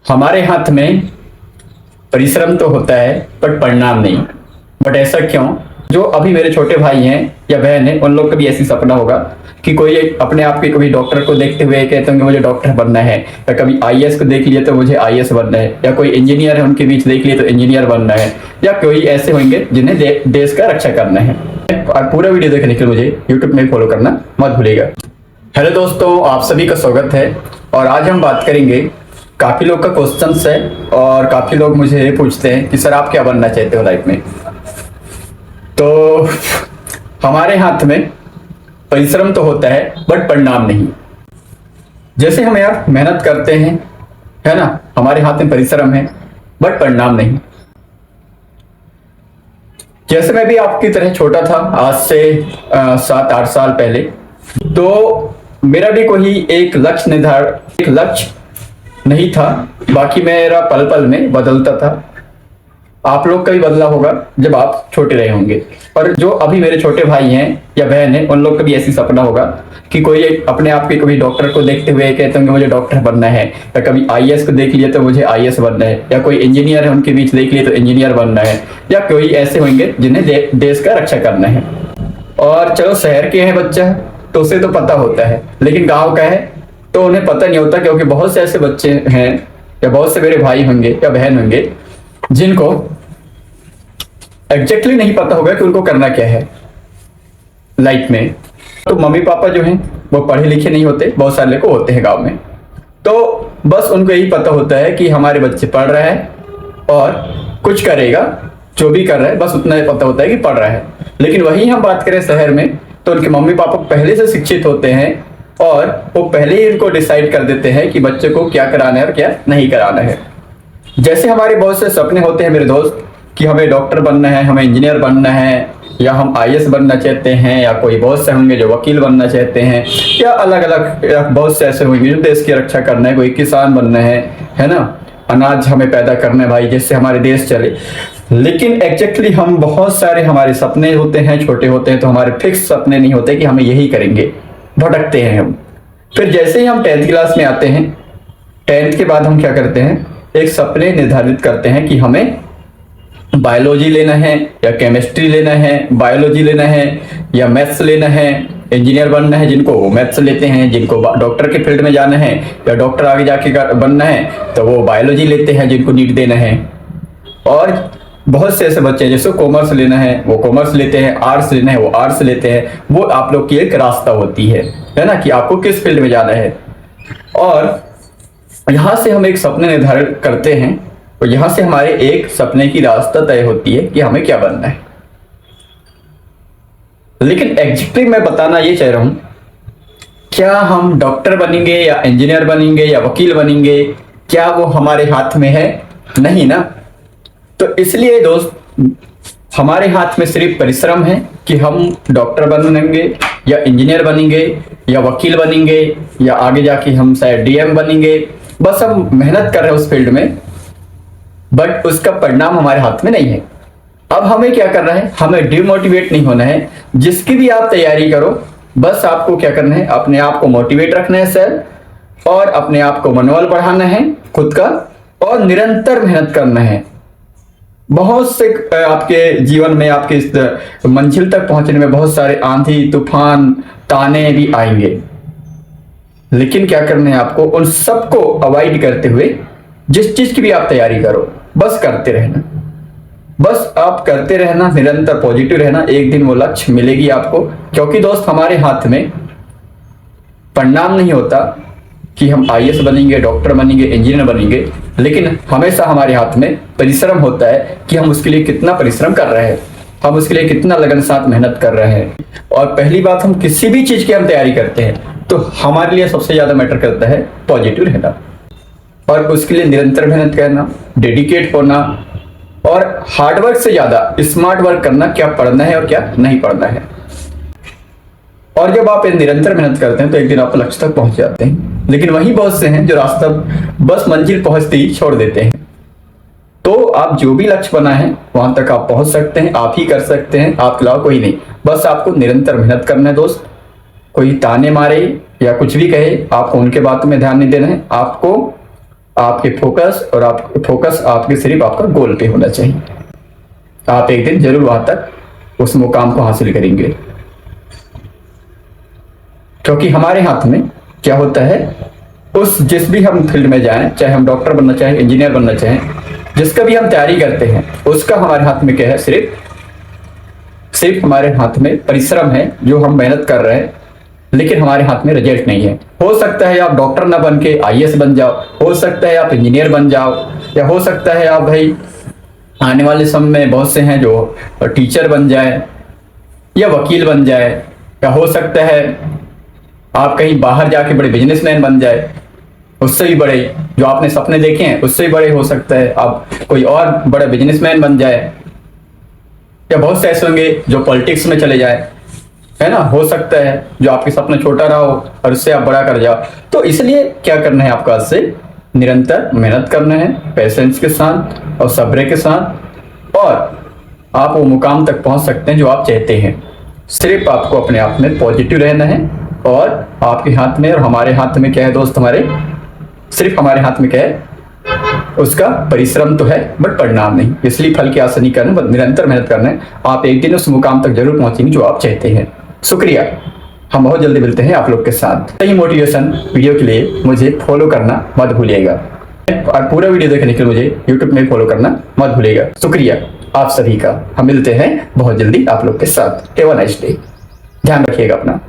हमारे हाथ में परिश्रम तो होता है बट परिणाम नहीं। बट ऐसा क्यों? जो अभी मेरे छोटे भाई हैं या बहन है, उन लोग का भी ऐसी सपना होगा कि कोई अपने आप के कभी डॉक्टर को देखते हुए कहते होंगे मुझे डॉक्टर बनना है, या कभी आईएएस को देख लिए तो मुझे आईएएस बनना है, या कोई इंजीनियर है उनके बीच देख लिए तो इंजीनियर बनना है, या कोई ऐसे होंगे जिन्हें देश का रक्षा करना है। और पूरा वीडियो देखने के लिए मुझे यूट्यूब में फॉलो करना मत भूलिएगा। हेलो दोस्तों, आप सभी का स्वागत है। और आज हम बात करेंगे, काफ़ी लोग का क्वेश्चंस है और काफ़ी लोग मुझे ये पूछते हैं कि सर आप क्या बनना चाहते हो लाइफ में। तो हमारे हाथ में परिश्रम तो होता है बट परिणाम नहीं। जैसे हम यार मेहनत करते हैं, है ना, हमारे हाथ में परिश्रम है बट परिणाम नहीं। जैसे मैं भी आपकी तरह छोटा था, आज से 7-8 साल पहले, तो मेरा भी कोई एक लक्ष्य नहीं था। बाकी मेरा पल पल में बदलता था। आप लोग का भी बदला होगा जब आप छोटे रहे होंगे। और जो अभी मेरे छोटे भाई हैं या बहन है, उन लोग का भी ऐसी सपना होगा कि कोई अपने आप के कभी डॉक्टर को देखते हुए कहते होंगे मुझे डॉक्टर बनना है, या कभी आईएएस को देख लिए तो मुझे आईएएस बनना है, या कोई इंजीनियर है उनके बीच देख लिए तो इंजीनियर बनना है, या कोई ऐसे होंगे जिन्हें देश का रक्षा करना है। और चलो शहर के हैं बच्चा तो उसे तो पता होता है, लेकिन गाँव का है तो उन्हें पता नहीं होता, क्योंकि बहुत से ऐसे बच्चे हैं या बहुत से मेरे भाई होंगे या बहन होंगे जिनको एग्जैक्टली नहीं पता होगा कि उनको करना क्या है लाइफ में। तो मम्मी पापा जो हैं वो पढ़े लिखे नहीं होते, बहुत सारे को होते हैं गांव में, तो बस उनको यही पता होता है कि हमारे बच्चे पढ़ रहा है और कुछ करेगा, जो भी कर रहा है बस उतना ही पता होता है कि पढ़ रहा है। लेकिन वही हम बात करें शहर में, तो उनके मम्मी पापा पहले से शिक्षित होते हैं और वो पहले ही इनको डिसाइड कर देते हैं कि बच्चे को क्या कराना है और क्या नहीं कराना है। जैसे हमारे बहुत से सपने होते हैं मेरे दोस्त कि हमें डॉक्टर बनना है, हमें इंजीनियर बनना है, या हम आईएएस बनना चाहते हैं, या कोई बहुत से होंगे जो वकील बनना चाहते हैं, या अलग अलग बहुत से ऐसे होंगे जो देश की रक्षा करना है, कोई किसान बनना है ना, अनाज हमें पैदा करना है भाई, जिससे हमारे देश चले। लेकिन एग्जैक्टली हम बहुत सारे हमारे सपने होते हैं, छोटे होते हैं, तो हमारे फिक्स सपने नहीं होते कि हमें यही करेंगे, भटकते हैं हम। फिर जैसे ही हम 10th क्लास में आते हैं, 10th के बाद हम क्या करते हैं, एक सपने निर्धारित करते हैं कि हमें बायोलॉजी लेना है, या केमिस्ट्री लेना है, बायोलॉजी लेना है, या मैथ्स लेना है, इंजीनियर बनना है जिनको वो मैथ्स लेते हैं, जिनको डॉक्टर के फील्ड में जाना है या डॉक्टर आगे जाके बनना है तो वो बायोलॉजी लेते हैं, जिनको नीट देना है। और बहुत से ऐसे बच्चे हैं जिसको कॉमर्स लेना है वो कॉमर्स लेते हैं, आर्ट्स लेना है वो आर्ट्स लेते हैं। वो आप लोग की एक रास्ता होती है ना, कि आपको किस फील्ड में जाना है। और यहाँ से हम एक सपने निर्धारित करते हैं और यहाँ से हमारे एक सपने की रास्ता तय होती है कि हमें क्या बनना है। लेकिन एग्जैक्टली मैं बताना ये चाह रहा हूं, क्या हम डॉक्टर बनेंगे या इंजीनियर बनेंगे या वकील बनेंगे, क्या वो हमारे हाथ में है? नहीं ना। तो इसलिए दोस्त, हमारे हाथ में सिर्फ परिश्रम है कि हम डॉक्टर बनेंगे या इंजीनियर बनेंगे या वकील बनेंगे, या आगे जाके हम शायद डीएम बनेंगे। बस हम मेहनत कर रहे हैं उस फील्ड में, बट उसका परिणाम हमारे हाथ में नहीं है। अब हमें क्या करना है, हमें डिमोटिवेट नहीं होना है। जिसकी भी आप तैयारी करो, बस आपको क्या करना है, अपने आप को मोटिवेट रखना है सर, और अपने आप को मनोबल बढ़ाना है खुद का, और निरंतर मेहनत करना है। बहुत से आपके जीवन में, आपके इस मंजिल तक पहुंचने में बहुत सारे आंधी तूफान ताने भी आएंगे, लेकिन क्या करना है आपको, उन सबको अवॉइड करते हुए जिस चीज की भी आप तैयारी करो, बस करते रहना। बस आप करते रहना, निरंतर पॉजिटिव रहना, एक दिन वो लक्ष्य मिलेगी आपको। क्योंकि दोस्त, हमारे हाथ में परिणाम नहीं होता कि हम आईएएस बनेंगे, डॉक्टर बनेंगे, इंजीनियर बनेंगे, लेकिन हमेशा हमारे हाथ में परिश्रम होता है कि हम उसके लिए कितना परिश्रम कर रहे हैं, हम उसके लिए कितना लगन साथ मेहनत कर रहे हैं। और पहली बात, हम किसी भी चीज की हम तैयारी करते हैं तो हमारे लिए सबसे ज्यादा मैटर करता है पॉजिटिव रहना, और उसके लिए निरंतर मेहनत करना, डेडिकेट होना, और हार्डवर्क से ज्यादा स्मार्ट वर्क करना, क्या पढ़ना है और क्या नहीं पढ़ना है। और जब आप निरंतर मेहनत करते हैं तो एक दिन आप लक्ष्य तक पहुंच जाते हैं। लेकिन वही बहुत से हैं जो रास्ता बस मंजिल पहुंचते ही छोड़ देते हैं। तो आप जो भी लक्ष्य बना है वहां तक आप पहुंच सकते हैं, आप ही कर सकते हैं, आपके अलावा कोई नहीं। बस आपको निरंतर मेहनत करना है दोस्त। कोई ताने मारे या कुछ भी कहे, आपको उनके बातों में ध्यान नहीं देना है। आपको आपके फोकस और आपके सिर्फ आपका गोल पे होना चाहिए। आप एक दिन जरूर वहां तक उस मुकाम को हासिल करेंगे, क्योंकि हमारे हाथ में क्या होता है, उस जिस भी हम फील्ड में जाएं, चाहे हम डॉक्टर बनना चाहें, इंजीनियर बनना चाहें, जिसका भी हम तैयारी करते हैं, उसका हमारे हाथ में क्या है, सिर्फ हमारे हाथ में परिश्रम है, जो हम मेहनत कर रहे हैं, लेकिन हमारे हाथ में रिजल्ट नहीं है। हो सकता है आप डॉक्टर ना बन के आईएएस बन जाओ, हो सकता है आप इंजीनियर बन जाओ, या हो सकता है आप भाई आने वाले समय में बहुत से हैं जो टीचर बन जाए या वकील बन जाए, या हो सकता है आप कहीं बाहर जाके बड़े बिजनेसमैन बन जाए, उससे भी बड़े जो आपने सपने देखे हैं उससे भी बड़े हो सकता है आप कोई और बड़ा बिजनेसमैन बन जाए, या बहुत से ऐसे होंगे जो पॉलिटिक्स में चले जाए, है ना। हो सकता है जो आपके सपना छोटा रहा हो और उससे आप बड़ा कर जाओ। तो इसलिए क्या करना है, आपका से निरंतर मेहनत करना है, पेशेंस के साथ और सब्र के साथ, और आप वो मुकाम तक पहुंच सकते हैं जो आप चाहते हैं। सिर्फ आपको अपने आप में पॉजिटिव रहना है, और आपके हाथ में और हमारे हाथ में क्या है दोस्त, सिर्फ हमारे हाथ में क्या है, उसका परिश्रम तो है बट परिणाम नहीं। इसलिए फल की आशा नहीं करना, निरंतर मेहनत करना है। आप एक दिन उस मुकाम तक जरूर पहुंचेंगे जो आप चाहते हैं। शुक्रिया, हम बहुत जल्दी मिलते हैं आप लोग के साथ। सही मोटिवेशन वीडियो के लिए मुझे फॉलो करना मत भूलिएगा, और पूरा वीडियो देखने के लिए मुझे यूट्यूब में फॉलो करना मत भूलिएगा। शुक्रिया आप सभी का, हम मिलते हैं बहुत जल्दी आप लोग के साथ। हैव अ नाइस डे, ध्यान रखिएगा अपना।